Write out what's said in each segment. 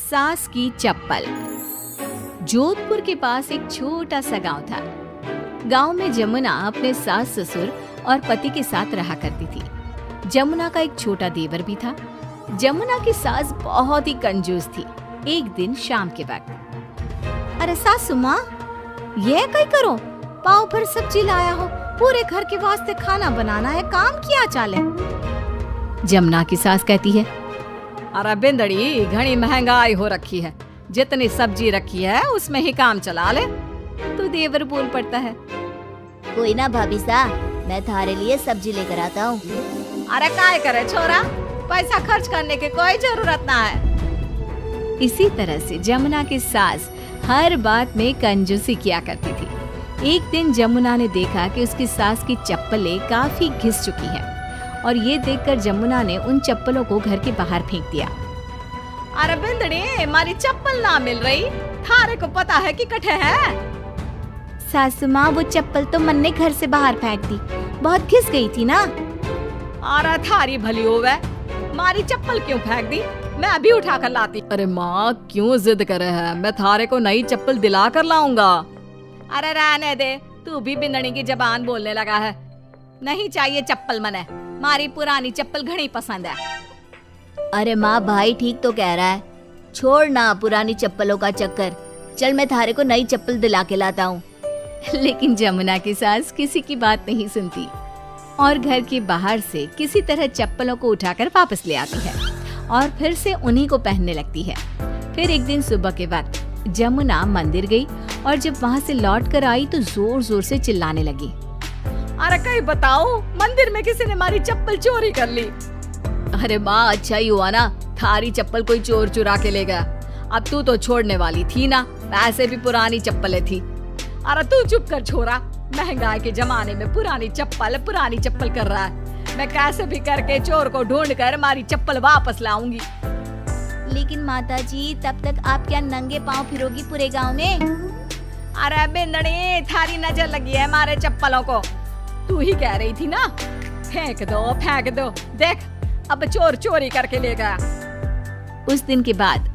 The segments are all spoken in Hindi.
सास की चप्पल। जोधपुर के पास एक छोटा सा गांव था। गांव में जमुना अपने सास ससुर और पति के साथ रहा करती थी। जमुना का एक छोटा देवर भी था। जमुना की सास बहुत ही कंजूस थी। एक दिन शाम के वक्त, अरे सासू माँ, ये कई करो, पाव भर सब्जी लाया हो, पूरे घर के वास्ते खाना बनाना है, काम किया चाले। जमुना की सास कहती है, अरे बिंदड़ी, घनी महंगाई हो रखी है, जितनी सब्जी रखी है उसमें ही काम चला ले। तो देवर बोल पड़ता है, कोई ना भाभी सा, मैं थारे लिए सब्जी लेकर आता हूँ। अरे काय करे छोरा, पैसा खर्च करने की कोई जरूरत ना है। इसी तरह से जमुना की सास हर बात में कंजूसी किया करती थी। एक दिन जमुना ने देखा कि उसकी सास की चप्पलें काफी घिस चुकी हैं और ये देखकर जमुना ने उन चप्पलों को घर के बाहर फेंक दिया। अरे बिंदड़ी, हमारी चप्पल ना मिल रही, थारे को पता है कि कठे है। सासू माँ, वो चप्पल तो मन ने घर से बाहर फेंक दी, बहुत घिस गई थी ना। अरे थारी भली होवे, मारी चप्पल क्यों फेंक दी, मैं अभी उठा कर लाती। अरे माँ, क्यों जिद करे है, मैं थारे को नई चप्पल दिला कर लाऊंगा। अरे रहने दे, तू भी बिंदड़ी की जबान बोलने लगा है। नहीं चाहिए चप्पल मने, मारी पुरानी चप्पल घनी पसंद है। अरे माँ, भाई ठीक तो कह रहा है, छोड़ ना पुरानी चप्पलों का चक्कर, चल मैं थारे को नई चप्पल दिला के लाता हूँ। लेकिन जमुना की सास किसी की बात नहीं सुनती और घर के बाहर से किसी तरह चप्पलों को उठाकर वापस ले आती है और फिर से उन्हीं को पहनने लगती है। फिर एक दिन सुबह के वक्त जमुना मंदिर गई और जब वहाँ से लौट कर आई तो जोर जोर से चिल्लाने लगी, अरे कहीं बताओ, मंदिर में किसी ने हमारी चप्पल चोरी कर ली। अरे माँ, अच्छा ही हुआ ना, थारी चप्पल कोई चोर चुरा के ले गया। अब तू तो छोड़ने वाली थी ना, वैसे भी पुरानी चप्पलें थी। अरे तू चुप कर छोरा, महंगाई के जमाने में पुरानी चप्पल कर रहा है। मैं कैसे भी करके चोर को ढूंढ कर हमारी चप्पल वापस लाऊंगी। लेकिन माता जी, तब तक आप क्या नंगे पाँव फिरोगी पूरे गांव में? अरे बिंदड़ी, थारी नजर लगी है हमारे चप्पलों को, तू ही कह रही थी ना, फेंक दो, देख अब चोर चोरी करके ले गया। उस दिन के बाद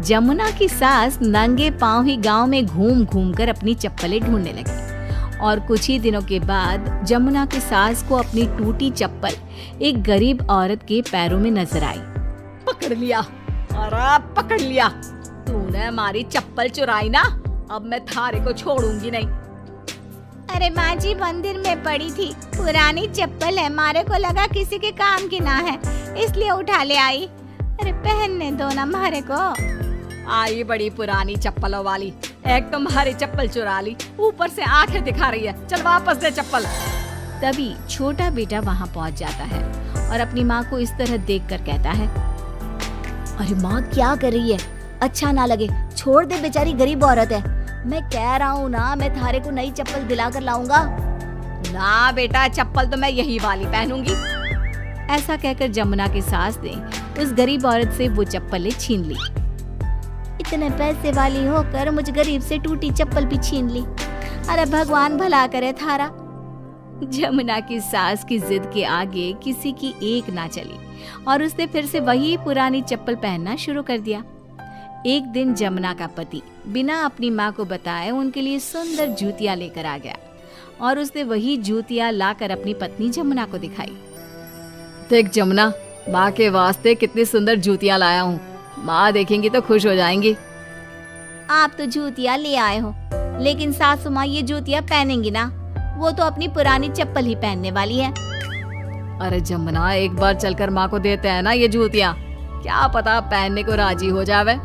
जमुना की सास नंगे पांव ही गांव में घूम घूम कर अपनी चप्पलें ढूंढने लगी और कुछ ही दिनों के बाद जमुना की सास को अपनी टूटी चप्पल एक गरीब औरत के पैरों में नजर आई। पकड़ लिया, अरे पकड़ लिया, तूने हमारी चप्पल चुराई ना, अब मैं थारे को छोड़ूंगी नहीं। अरे माँ जी, मंदिर में पड़ी थी, पुरानी चप्पल है, मारे को लगा किसी के काम की ना है, इसलिए उठा ले आई। अरे पहनने दो ना मारे को। आई बड़ी पुरानी चप्पलों वाली, एक तुम्हारी चप्पल चुरा ली, ऊपर से आंखें दिखा रही है, चल वापस दे चप्पल। तभी छोटा बेटा वहाँ पहुँच जाता है और अपनी माँ को इस तरह देखकर कहता है, अरे माँ, क्या कर रही है, अच्छा ना लगे, छोड़ दे, बेचारी गरीब औरत है। मैं कह रहा हूँ ना, मैं थारे को नई चप्पल दिला कर लाऊंगा। ना बेटा, चप्पल तो मैं यही वाली पहनूंगी। ऐसा कहकर जमुना की सास ने उस गरीब औरत से वो चप्पलें छीन ली। इतने पैसे वाली होकर मुझ गरीब से टूटी चप्पल भी छीन ली। अरे भगवान भला करे थारा। जमुना की सास की जिद के आगे किसी की एक ना चली और उसने फिर से वही पुरानी चप्पल पहनना शुरू कर दिया। एक दिन जमुना का पति बिना अपनी माँ को बताए उनके लिए सुंदर जूतियाँ लेकर आ गया और उसने वही जूतियाँ लाकर अपनी पत्नी जमुना को दिखाई। देख जमुना, माँ के वास्ते कितनी सुंदर जूतियाँ लाया हूँ, माँ देखेंगी तो खुश हो जाएंगी। आप तो जूतियाँ ले आए हो, लेकिन सासू माँ ये जूतियाँ पहनेंगी ना, वो तो अपनी पुरानी चप्पल ही पहनने वाली है। अरे जमुना, एक बार चलकर माँ को देते हैं ना ये जूतियाँ, क्या पता पहनने को राजी हो जावे।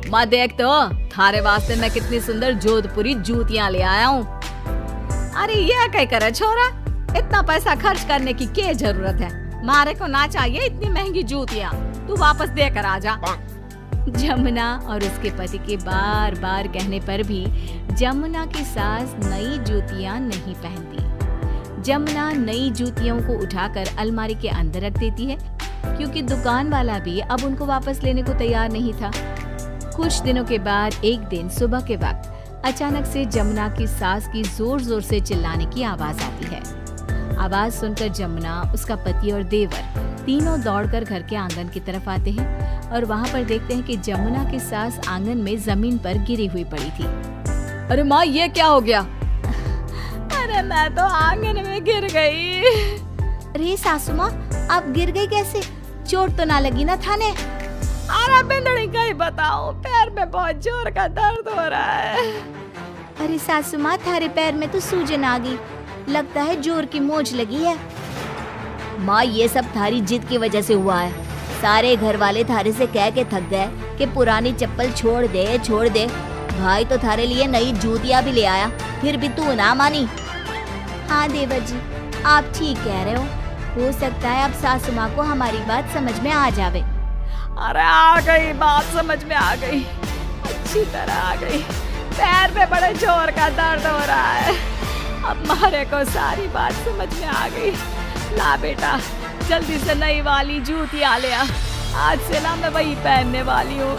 माँ देख तो, थारे वास्ते मैं कितनी सुंदर जोधपुरी जूतियाँ ले आया हूँ। अरे ये क्या करे छोरा, इतना पैसा खर्च करने की क्या जरूरत है, मारे को ना चाहिए इतनी महंगी जूतियाँ, तू वापस देकर आ जा। जमुना और उसके पति के बार बार कहने पर भी जमुना की सास नई जूतियाँ नहीं पहनती। जमुना नई जूतियों को उठाकर अलमारी के अंदर रख देती है क्योंकि दुकान वाला भी अब उनको वापस लेने को तैयार नहीं था। कुछ दिनों के बाद एक दिन सुबह के वक्त अचानक से जमुना की सास की जोर जोर से चिल्लाने की आवाज आती है। आवाज सुनकर जमुना, उसका पति और देवर तीनों दौड़कर घर के आंगन की तरफ आते हैं और वहाँ पर देखते हैं कि जमुना की सास आंगन में जमीन पर गिरी हुई पड़ी थी। अरे माँ ये क्या हो गया? अरे मैं तो आंगन में गिर गई। अरे सासू माँ, आप गिर गई कैसे? चोट तो ना लगी ना थाने? अरे बिंदड़ी कहीं बताओ, पैर में बहुत जोर का दर्द हो रहा है। अरे सासू माँ, थारे पैर में तो सूजन आ गई, लगता है जोर की मोच लगी है। माँ ये सब थारी जिद की वजह से हुआ है। सारे घर वाले थारे से कह के थक गए कि पुरानी चप्पल छोड़ दे। भाई तो थारे लिए नई जूतियाँ भी ले आया, फिर भी तू ना मानी। हाँ देवर जी, आप ठीक कह रहे हो सकता है अब सासू माँ को हमारी बात समझ में आ जावे। अरे आ गई, बात समझ में आ गई, अच्छी तरह आ गई। पैर में बड़े जोर का दर्द हो रहा है, अब मारे को सारी बात समझ में आ गई। ला बेटा, जल्दी से नई वाली जूतियाँ ले आ, आज से ना मैं वही पहनने वाली हूँ।